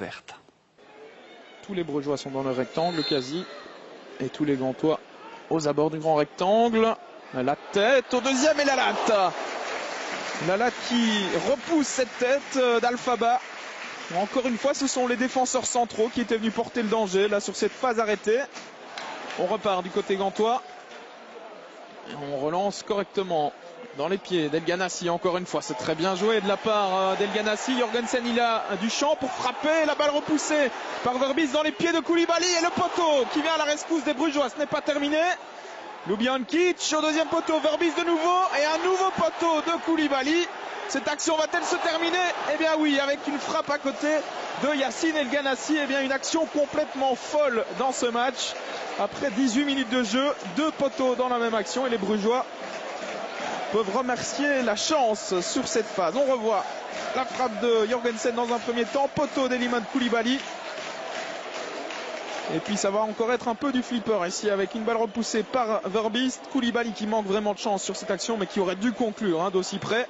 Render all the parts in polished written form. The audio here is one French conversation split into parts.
verte. Tous les Brugeois sont dans le rectangle quasi. Et tous les Gantois aux abords du grand rectangle. La tête au deuxième et la latte. La latte qui repousse cette tête d'Alphaba. Encore une fois, ce sont les défenseurs centraux qui étaient venus porter le danger là sur cette phase arrêtée. On repart du côté gantois. Et on relance correctement dans les pieds d'El Ganassi. Encore une fois, c'est très bien joué de la part d'El Ganassi. Jorgensen, il a du champ pour frapper. La balle repoussée par Verbis dans les pieds de Koulibaly. Et le poteau qui vient à la rescousse des Brugeois. Ce n'est pas terminé. Lubiankic au deuxième poteau. Verbis de nouveau. Et un nouveau poteau de Koulibaly. Cette action va-t-elle se terminer? Eh bien oui, avec une frappe à côté de Yacine El Ganassi. Eh bien une action complètement folle dans ce match. Après 18 minutes de jeu, 2 poteaux dans la même action. Et les Brugeois peuvent remercier la chance sur cette phase. On revoit la frappe de Jorgensen dans un premier temps. Poteau d'Eliman Koulibaly. Et puis ça va encore être un peu du flipper ici avec une balle repoussée par Verbis. Koulibaly qui manque vraiment de chance sur cette action mais qui aurait dû conclure d'aussi près.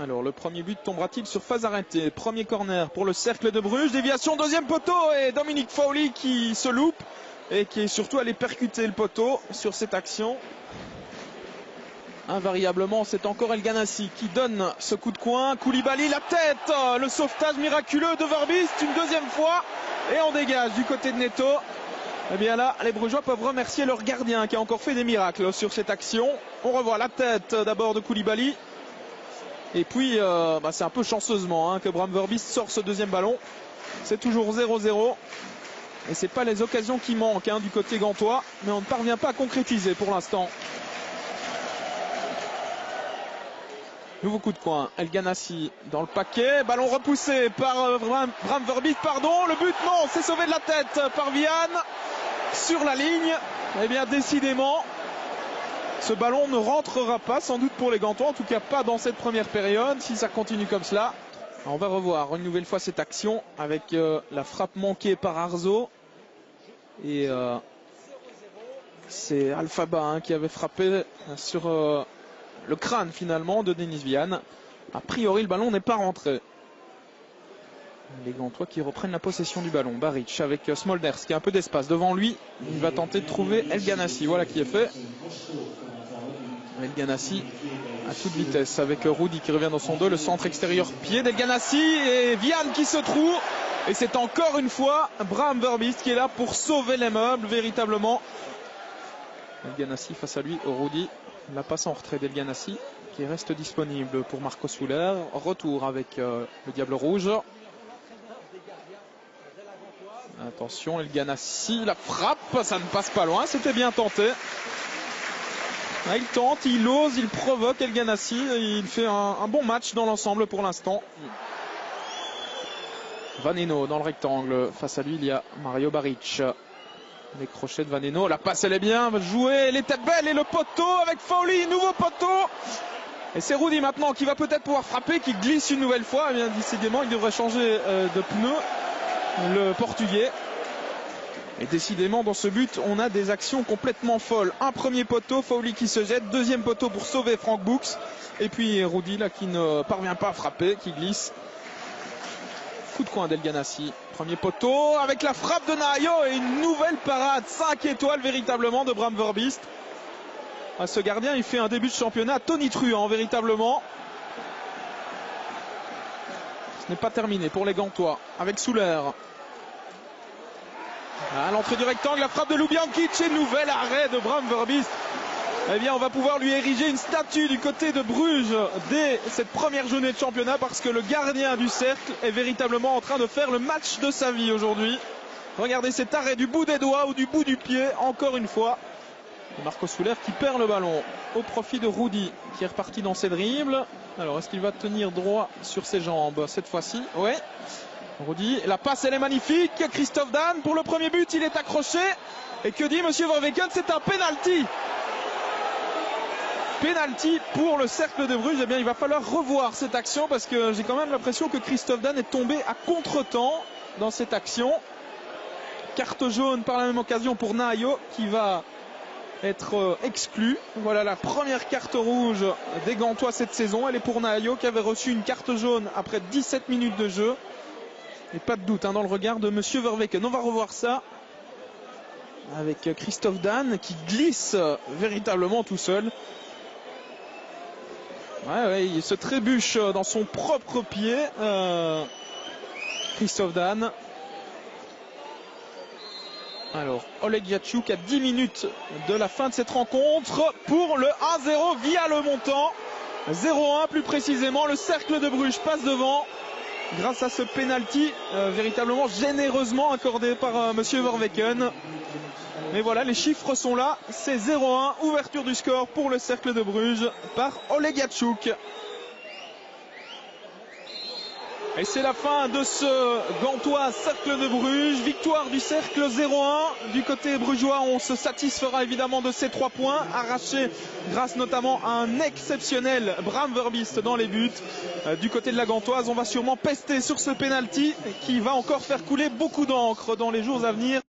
Alors le premier but tombera-t-il sur phase arrêtée? Premier corner pour le Cercle de Bruges. Déviation deuxième poteau et Dominique Fowley qui se loupe et qui est surtout allé percuter le poteau sur cette action. Invariablement c'est encore El Ganassi qui donne ce coup de coin. Koulibaly la tête, le sauvetage miraculeux de Verbis une deuxième fois et on dégage du côté de Neto. Et bien là les Brugeois peuvent remercier leur gardien qui a encore fait des miracles sur cette action. On revoit la tête d'abord de Koulibaly. Et puis c'est un peu chanceusement que Bram Verbis sort ce deuxième ballon. C'est toujours 0-0. Et c'est pas les occasions qui manquent du côté gantois. Mais on ne parvient pas à concrétiser pour l'instant. Nouveau coup de coin. El Ganassi dans le paquet. Ballon repoussé par Bram Verbis. Pardon. Le but non. C'est sauvé de la tête par Vian. Sur la ligne. Eh bien décidément. Ce ballon ne rentrera pas sans doute pour les Gantois, en tout cas pas dans cette première période, si ça continue comme cela. On va revoir une nouvelle fois cette action avec la frappe manquée par Arzo. Et c'est Alphaba qui avait frappé sur le crâne finalement de Denis Vian. A priori le ballon n'est pas rentré. Les Gantois qui reprennent la possession du ballon. Baric avec Smolders qui a un peu d'espace devant lui. Il va tenter de trouver El Ganassi. Voilà qui est fait. El Ganassi à toute vitesse avec Rudy qui revient dans son dos. Le centre extérieur pied d'El Ganassi et Vian qui se trouve. Et c'est encore une fois Bram Verbis qui est là pour sauver les meubles véritablement. El Ganassi face à lui, Rudy. La passe en retrait d'El Ganassi qui reste disponible pour Marco Souler. Retour avec le Diable Rouge. Attention, El Ganassi, la frappe, ça ne passe pas loin, c'était bien tenté. Il tente, il ose, il provoque El Ganassi, il fait un bon match dans l'ensemble pour l'instant. Vaneno dans le rectangle, face à lui il y a Mario Baric. Les crochets de Vaneno, la passe elle est bien jouée, elle était belle et le poteau avec Fowley, nouveau poteau. Et c'est Rudy maintenant qui va peut-être pouvoir frapper, qui glisse une nouvelle fois. Eh bien, décidément il devrait changer de pneu. Le Portugais. Et décidément dans ce but on a des actions complètement folles. Un premier poteau, Fowley qui se jette. Deuxième poteau pour sauver Frank Books. Et puis Rudy là qui ne parvient pas à frapper, qui glisse. Coup de coin d'El Ganassi. Premier poteau avec la frappe de Nahayo et une nouvelle parade 5 étoiles véritablement de Bram Verbis. Ce gardien il fait un début de championnat tonitruant véritablement. Ce n'est pas terminé pour les Gantois avec Souler. À l'entrée du rectangle, la frappe de Lubiankic et nouvel arrêt de Bram Verbis. Eh bien, on va pouvoir lui ériger une statue du côté de Bruges dès cette première journée de championnat parce que le gardien du cercle est véritablement en train de faire le match de sa vie aujourd'hui. Regardez cet arrêt du bout des doigts ou du bout du pied, encore une fois. Et Marco Souler qui perd le ballon au profit de Rudy qui est reparti dans ses dribbles. Alors est-ce qu'il va tenir droit sur ses jambes cette fois-ci? Oui. Rudy, la passe elle est magnifique. Christophe Dan pour le premier but, il est accroché. Et que dit Monsieur Verweken? C'est un penalty. Penalty pour le Cercle de Bruges. Eh bien il va falloir revoir cette action parce que j'ai quand même l'impression que Christophe Dan est tombé à contre-temps dans cette action. Carte jaune par la même occasion pour Nahayo qui va être exclu. Voilà la première carte rouge des Gantois cette saison. Elle est pour Nahayo qui avait reçu une carte jaune après 17 minutes de jeu. Et pas de doute dans le regard de Monsieur Verweken. On va revoir ça avec Christophe Dan qui glisse véritablement tout seul. Ouais, il se trébuche dans son propre pied. Christophe Dan. Alors, Oleg Yachuk à 10 minutes de la fin de cette rencontre pour le 1-0 via le montant. 0-1 plus précisément. Le Cercle de Bruges passe devant grâce à ce penalty véritablement généreusement accordé par Monsieur Verweken. Mais voilà, les chiffres sont là. C'est 0-1, ouverture du score pour le Cercle de Bruges par Oleg Yachuk. Et c'est la fin de ce gantois Cercle de Bruges. Victoire du Cercle 0-1. Du côté brugeois, on se satisfera évidemment de ces 3 points arrachés grâce notamment à un exceptionnel Bram Verbiest dans les buts. Du côté de la gantoise, on va sûrement pester sur ce penalty qui va encore faire couler beaucoup d'encre dans les jours à venir.